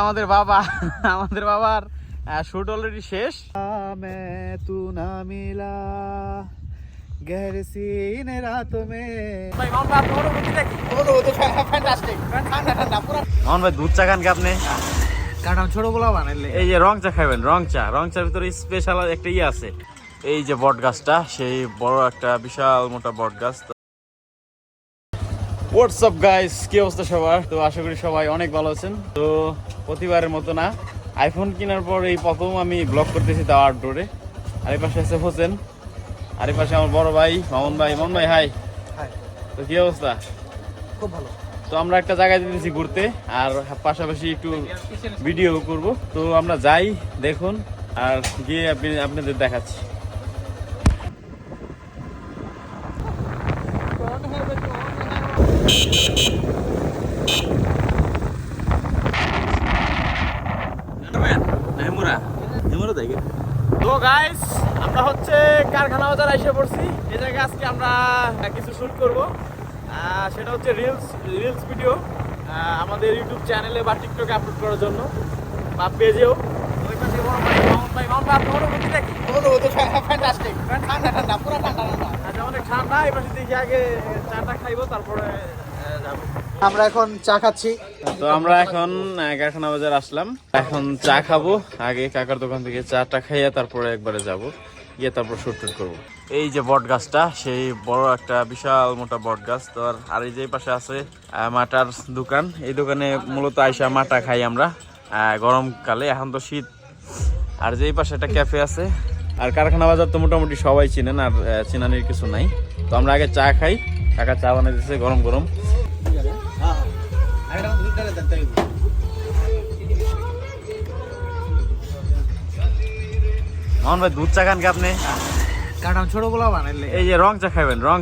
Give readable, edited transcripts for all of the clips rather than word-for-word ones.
আমাদের বাবা আমাদের বাবার শুট অলরেডি শেষ। तू ना मिला गहरे सीने रातों में মোহন ভাই দুধ চা খান কি আপনি? কারণ ছোটগুলা বানাইলে এই যে রং চা খাবেন, রং চার ভিতরে স্পেশাল একটা ইয়ে আছে। এই যে বট গাছটা, সেই বড় একটা বিশাল মোটা বট গাছ। হোয়াটসঅ্যাপ গাইস, কি অবস্থা সবার? তো আশা করি সবাই অনেক ভালো আছেন। তো প্রতিবারের মতো না, আইফোন কেনার পর এই প্রথম আমি ব্লগ করতেছি, তাও আউটডোরে। আর এই পাশে আছে হোসেন, আর এই পাশে আমার বড় ভাই মামুন ভাই। মামুন ভাই হাই। তো কি অবস্থা? খুব ভালো। তো আমরা একটা জায়গায় যেতেছি ঘুরতে, আর পাশাপাশি একটু ভিডিও করব। তো আমরা যাই, দেখুন, আর গিয়ে আপনাদের দেখাচ্ছি। তো গাইস, আমরা হচ্ছে কারখানা বাজার এসে পড়ছি। এই জায়গায় আজকে আমরা কিছু শুট করব। সেটা হচ্ছে রিলস ভিডিও আমাদের ইউটিউব চ্যানেলে বা টিকটকে আপলোড করার জন্য, বা পেজেও। ওই পাশে বড় ভাই মামুন ভাই। মামুন ভাই, আপনার অনুভূতি নাকি? ফ্যান্টাস্টিক, ঠান্ডা, পুরো ঠান্ডা। আচ্ছা, অনেক ঠান্ডা। এই পাশে দেখি আগে চাটা খাইবো, তারপরে যাবো। আমরা এখন চা খাচ্ছি। তো আমরা এখন কারখানা বাজার আসলাম, এখন চা খাবো। আগে কাকার দোকান থেকে চাটা খাইয়া তারপরে একবারে যাব, গিয়ে তারপর শুট করবো। এই যে বট গাছটা, সেই বড় একটা বিশাল মোটা বট গাছ। তো আর এই যে পাশে আছে মাটার দোকান। এই দোকানে মূলত আইসা মাটা খাই আমরা গরমকালে, এখন তো শীত। আর যে পাশে একটা ক্যাফে আছে। আর কারখানা বাজার তো মোটামুটি সবাই চিনেন, আর চিনানির কিছু নাই। তো আমরা আগে চা খাই, কাকা চা বানিয়ে দিচ্ছে গরম গরম। মোহন ভাই দুধ চা খান কি আপনি? কারণ ছোটগুলা বানাইলে এই যে রং চা খাবেন, রং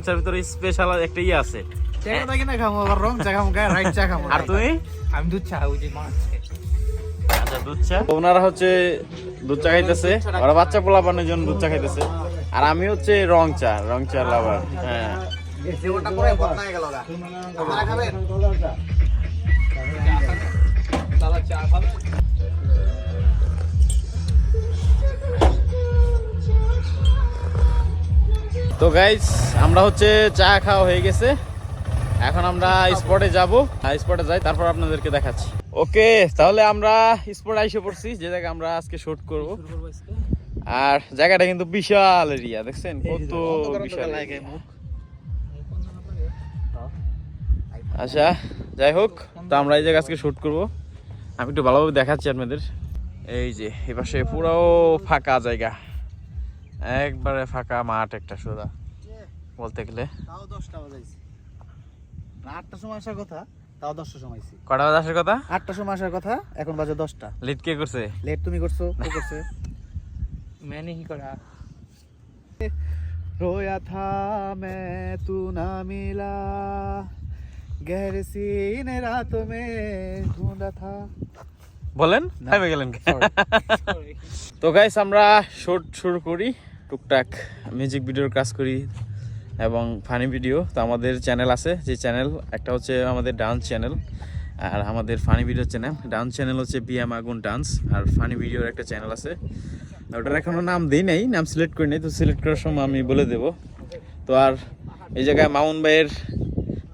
চার ভিতরে স্পেশাল একটা ইয়ে আছে। চেনা কিনা খামো, আবার রং চা খামো, রাইট চা খামো। আর তুমি? আমি দুধ চা, ওই যে মাছ। আচ্ছা, দুধ চা। ওনারা হচ্ছে দুধ চা খাইতেছে, ওরা বাচ্চা পোলা বানানোর জন্য দুধ চা খাইতেছে। আর আমি হচ্ছে রং চা লাভার। হ্যাঁ, তো গাইস, আমরা হচ্ছে চা খাওয়া হয়ে গেছে। এখন আমরা স্পটে যাব, স্পটে যাই, তারপর আপনাদেরকে দেখাচ্ছি। ওকে, তাহলে আমরা স্পটে এসে পড়ছি, যে জায়গায় আমরা আজকে শুট করব। আর জায়গাটা কিন্তু বিশাল এরিয়া, দেখছেন কত বিশাল। আচ্ছা, যাই হোক, তো আমরা এই জায়গায় আজকে শুট করব। আমি একটু ভালোভাবে দেখাচ্ছি আপনাদের। এই যে এই পাশে পুরো ফাঁকা জায়গা, একবারে ফাঁকা মাঠ একটা সোজা বলতে গেলে। তাও 10টা বাজাইছি, 8টার সময় আসার কথা, তাও 10টার সময় আইছি। কটা বাজে আসার কথা? 8টার সময় আসার কথা, এখন বাজে 10টা। লেট কে করছে? লেট তুমি করছো? কে করছে? मैंने ही करा। रोया था मैं तू ना मिला गहरे सीने रातों में ढूंढा था। বলেন থামে গেলেন। তো গাইস, আমরা শুট শুরু করি, টুকটাক মিউজিক ভিডিওর কাজ করি এবং ফানি ভিডিও। তো আমাদের চ্যানেল আছে, যে চ্যানেল একটা হচ্ছে আমাদের ডান্স চ্যানেল, আর আমাদের funny video channel. Dance channel হচ্ছে বিএম আগুন ডান্স, আর ফানি ভিডিওর একটা চ্যানেল আছে। ওটার এখনো নাম দিই নাই, নাম সিলেক্ট করি নাই, তো সিলেক্ট করার সময় আমি বলে দেব। তো আর এই জায়গায় মামুন ভাইয়ের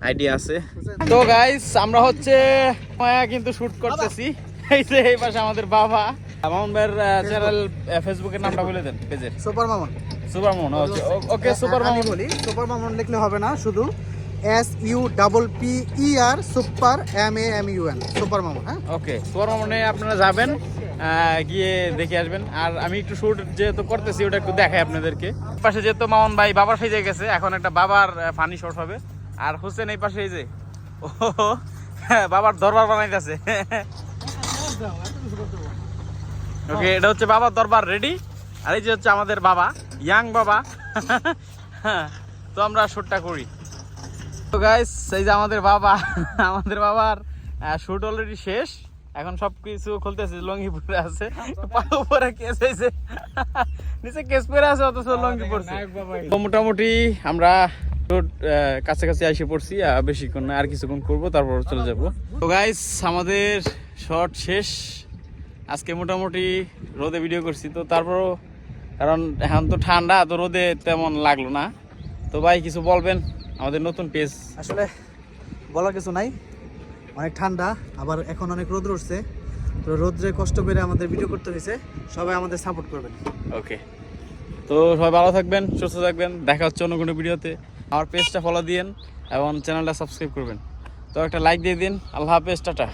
আইডিয়া আছে। তো গাইস, আমরা হচ্ছে কিন্তু শুট করতেছি। এই যে এই পাশে আমাদের বাবা। মামুন ভাইয়ের চ্যানেল ফেসবুকের নামটা বলে দেন পেজের। সুপার মামুন। সুপার মামুন, ওকে। সুপার মামুন বলি, সুপার মামুন লিখলে হবে না, শুধু SUPPER super MAMUN super Mamun. হ্যাঁ, ওকে, সুপার মামুনে আপনারা যাবেন, গিয়ে দেখে আসবেন। আর আমি একটু শুট যেহেতু করতেছি, ওটা একটু দেখাই আপনাদেরকে। পাশে যেহেতু মামুন ভাই বাবার সাইজে গেছে, এখন একটা বাবার ফানি শট হবে। আর হোসেন এই পাশে, এই যে ও বাবার দরবার বানাইতেছে। ওকে, এটা হচ্ছে বাবার দরবার রেডি। আর এই যে হচ্ছে আমাদের বাবা, ইয়াং বাবা। তো আমরা শুটটা করি। তো গাইস, এই যে আমাদের বাবার শুট অলরেডি শেষ। এখন সবকিছু খুলতেছে, লঙ্গি পরে আছে, উপরে কেস হয়েছে, নিচে কেস পরে আছে, অথচ লঙ্গি পড়ছে। তো মোটামুটি আমরা কাছাকাছি এসে পড়ছি, বেশিক্ষণ না, আর কিছুক্ষণ করবো তারপর চলে যাব। তো গাইস আমাদের শট শেষ। আজকে মোটামুটি রোদে ভিডিও করছি, তো তারপরও কারণ এখন তো ঠান্ডা, তো রোদে তেমন লাগলো না। তো ভাই কিছু বলবেন, আমাদের নতুন পেজ। আসলে বলার কিছু নাই, অনেক ঠান্ডা, আবার এখন অনেক রোদ উঠছে, তো রোদ্রে কষ্ট করে আমাদের ভিডিও করতে হয়েছে। সবাই আমাদের সাপোর্ট করবেন। ওকে, তো সবাই ভালো থাকবেন, সুস্থ থাকবেন, দেখা হচ্ছে অন্য কোনো ভিডিওতে। আমার পেজটা ফলো দিন এবং চ্যানেলটা সাবস্ক্রাইব করবেন। তো একটা লাইক দিয়ে দিন। আল্লাহ হাফেজ, টাটা।